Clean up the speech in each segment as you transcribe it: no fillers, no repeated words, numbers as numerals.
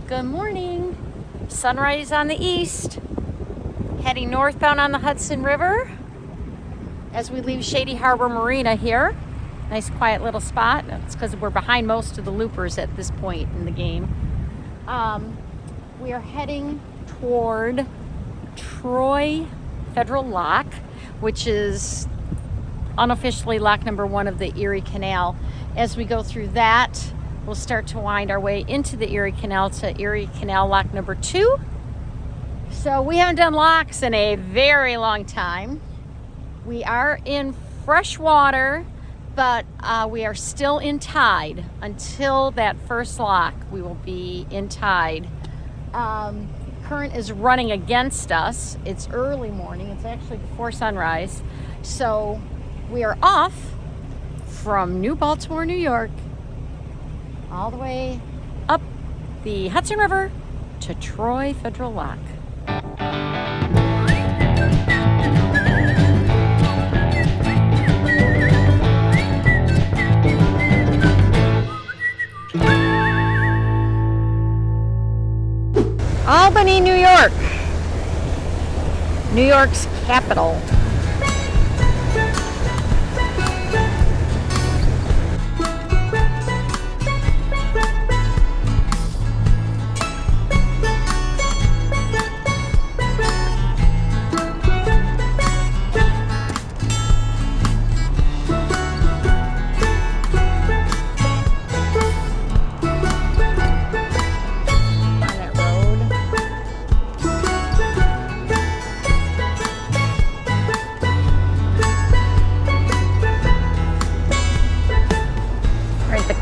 Good morning. Sunrise on the east. Heading northbound on the Hudson River as we leave Shady Harbor Marina here. Nice quiet little spot. It's because we're behind most of the loopers at this point in the game. We are heading toward Troy Federal Lock, which is unofficially lock number 1 of the Erie Canal. As we go through that, we'll start to wind our way into the Erie Canal to Erie Canal lock number 2. So we haven't done locks in a very long time. We are in fresh water, but we are still in tide. Until that first lock, we will be in tide. Current is running against us. It's early morning. It's actually before sunrise. So we are off from New Baltimore, New York, all the way up the Hudson River to Troy Federal Lock. Albany, New York. New York's capital.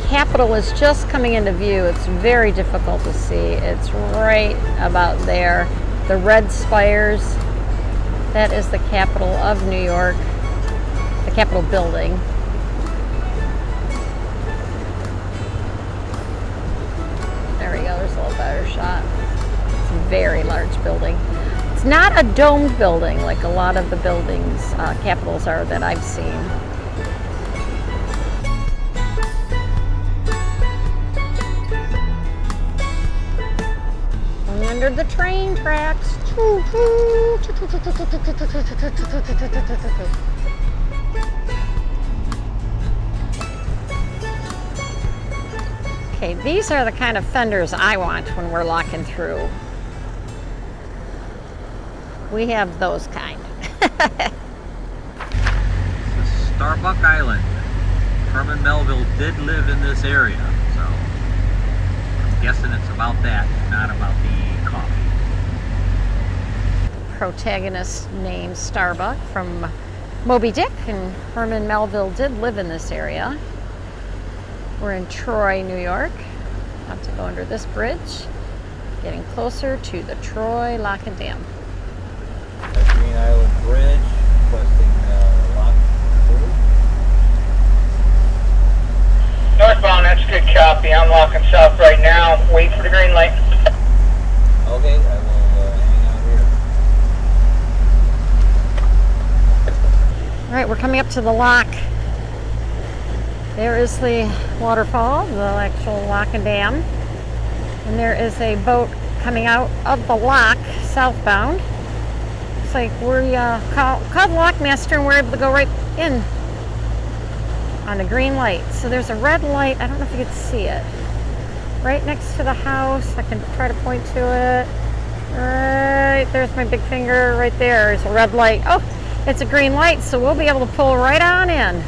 Capitol is just coming into view. It's very difficult to see. It's right about there. The red spires, that is the Capitol of New York, the Capitol building. There we go, there's a little better shot. It's a very large building. It's not a domed building like a lot of the buildings, capitals are that I've seen. Under the train tracks. Okay, these are the kind of fenders I want when we're locking through. We have those kind. This is Starbuck Island. Herman Melville did live in this area, so I'm guessing it's about that, not about the coffee. Protagonist named Starbuck from Moby Dick, and Herman Melville did live in this area. We're in Troy, New York. About to go under this bridge, getting closer to the Troy Lock and Dam. The Green Island Bridge, requesting lock 2. Northbound, that's a good copy. I'm locking south right now. Wait for the green light. Okay, I will hang out here. All right, we're coming up to the lock. There is the waterfall, the actual lock and dam. And there is a boat coming out of the lock southbound. It's like we called the lockmaster and we're able to go right in on the green light. So there's a red light. I don't know if you can see it. Right next to the house. I can try to point to it. Right there's my big finger. Right there is a red light. Oh, it's a green light, so we'll be able to pull right on in.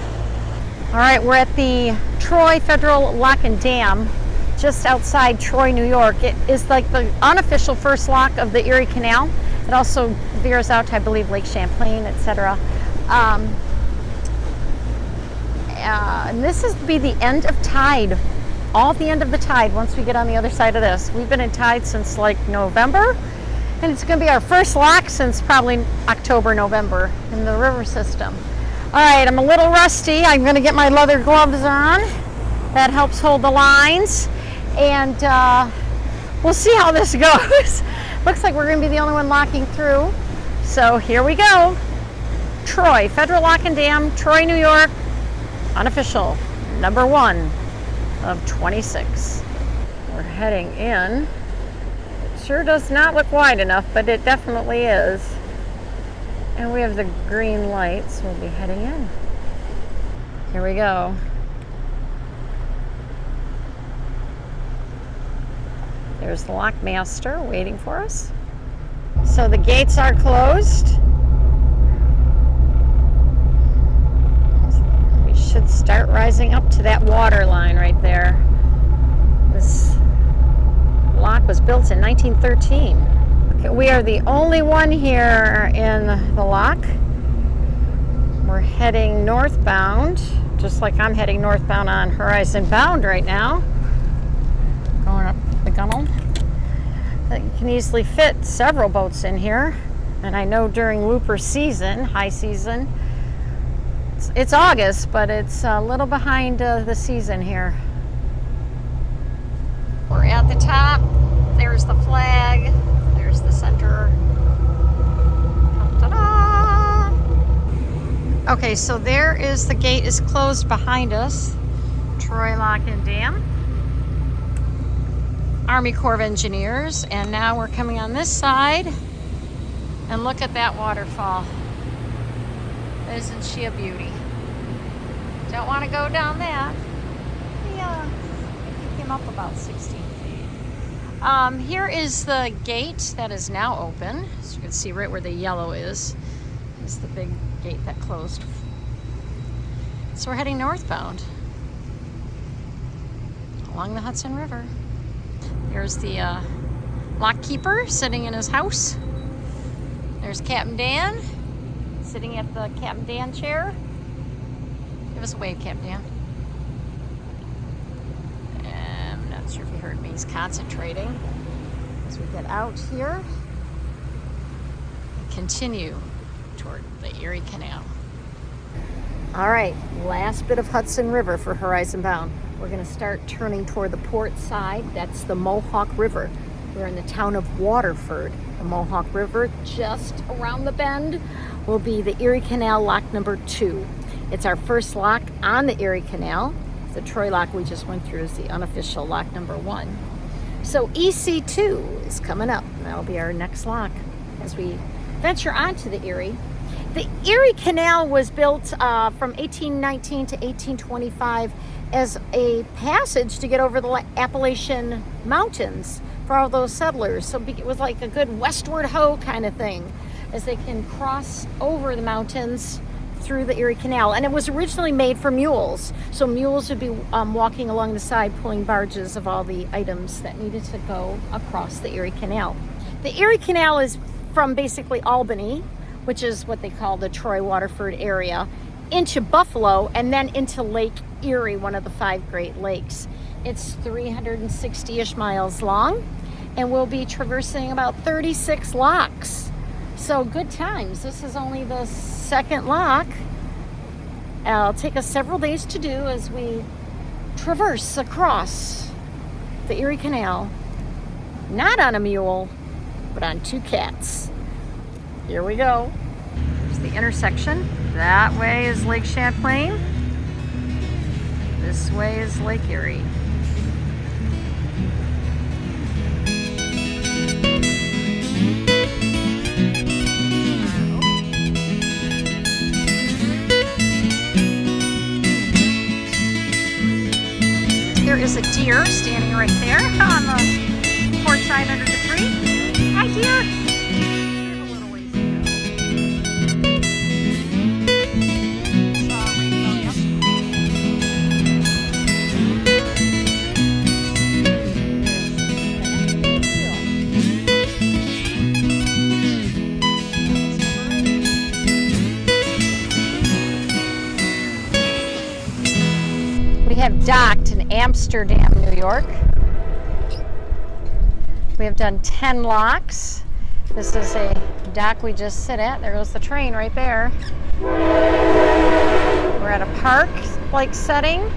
All right, we're at the Troy Federal Lock and Dam, just outside Troy, New York. It is like the unofficial first lock of the Erie Canal. It also veers out to, I believe, Lake Champlain, etc. And this is be the end of tide, all at the end of the tide once we get on the other side of this. We've been in tide since like November, and it's going to be our first lock since probably October, November in the river system. All right, I'm a little rusty. I'm going to get my leather gloves on. That helps hold the lines, and we'll see how this goes. Looks like we're going to be the only one locking through. So here we go. Troy Federal Lock and Dam, Troy, New York. Unofficial, number 1 of 26. We're heading in Sure does not look wide enough, but it definitely is. And we have the green lights. We'll be heading in. Here we go. There's the lockmaster waiting for us. So the gates are closed. We should start rising up to that water line right there. This lock was built in 1913. Okay, we are the only one here in the lock. We're heading northbound, just like I'm heading northbound on Horizon Bound right now. Going up the gunnel. You can easily fit several boats in here. And I know during looper season, high season, it's August, but it's a little behind the season here. We're at the top. There's the flag. There's the center. Ta-da! Okay, so there is the gate is closed behind us. Troy Lock and Dam. Army Corps of Engineers. And now we're coming on this side. And look at that waterfall. Isn't she a beauty? Don't want to go down that. Yeah. Came up about 16 feet. Here is the gate that is now open. So you can see right where the yellow is the big gate that closed. So we're heading northbound along the Hudson River. There's the lock keeper sitting in his house. There's Captain Dan sitting at the Captain Dan chair. Give us a wave, Captain Dan. I'm not sure if you heard me. He's concentrating. As we get out here, we continue toward the Erie Canal. All right, last bit of Hudson River for Horizon Bound. We're going to start turning toward the port side. That's the Mohawk River. We're in the town of Waterford. The Mohawk River, just around the bend, will be the Erie Canal lock number 2. It's our first lock on the Erie Canal. The Troy lock we just went through is the unofficial lock number 1. So EC2 is coming up. That'll be our next lock as we venture onto the Erie. The Erie Canal was built from 1819 to 1825 as a passage to get over the Appalachian Mountains for all those settlers. So it was like a good westward ho kind of thing, as they can cross over the mountains through the Erie Canal. And it was originally made for mules. So mules would be walking along the side, pulling barges of all the items that needed to go across the Erie Canal. The Erie Canal is from basically Albany, which is what they call the Troy Waterford area, into Buffalo, and then into Lake Erie, one of the 5 Great Lakes. It's 360-ish miles long, and we'll be traversing about 36 locks. So good times. This is only the second lock. It'll take us several days to do as we traverse across the Erie Canal, not on a mule, but on 2 cats. Here we go. There's the intersection. That way is Lake Champlain. This way is Lake Erie. There is a deer standing right there on the port side under the tree. Hi, deer. We have docked in Amsterdam, New York. We have done 10 locks. This is a dock we just sit at. There goes the train right there. We're at a park-like setting,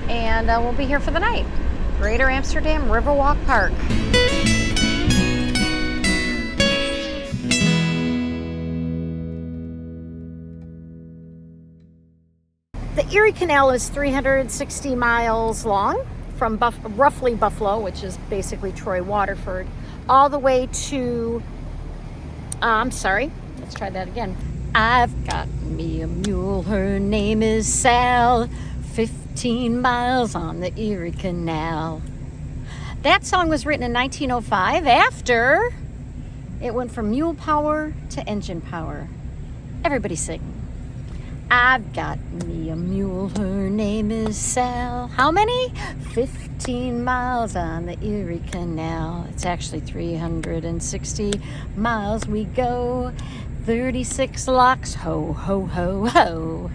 and we'll be here for the night. Greater Amsterdam Riverwalk Park. The Erie Canal is 360 miles long, from roughly Buffalo, which is basically Troy, Waterford, all the way to, I'm sorry, let's try that again. I've got me a mule, her name is Sal, 15 miles on the Erie Canal. That song was written in 1905 after it went from mule power to engine power. Everybody sing. I've got me a mule, her name is Sal. How many? 15 miles on the Erie Canal. It's actually 360 miles we go. 36 locks, ho, ho, ho, ho.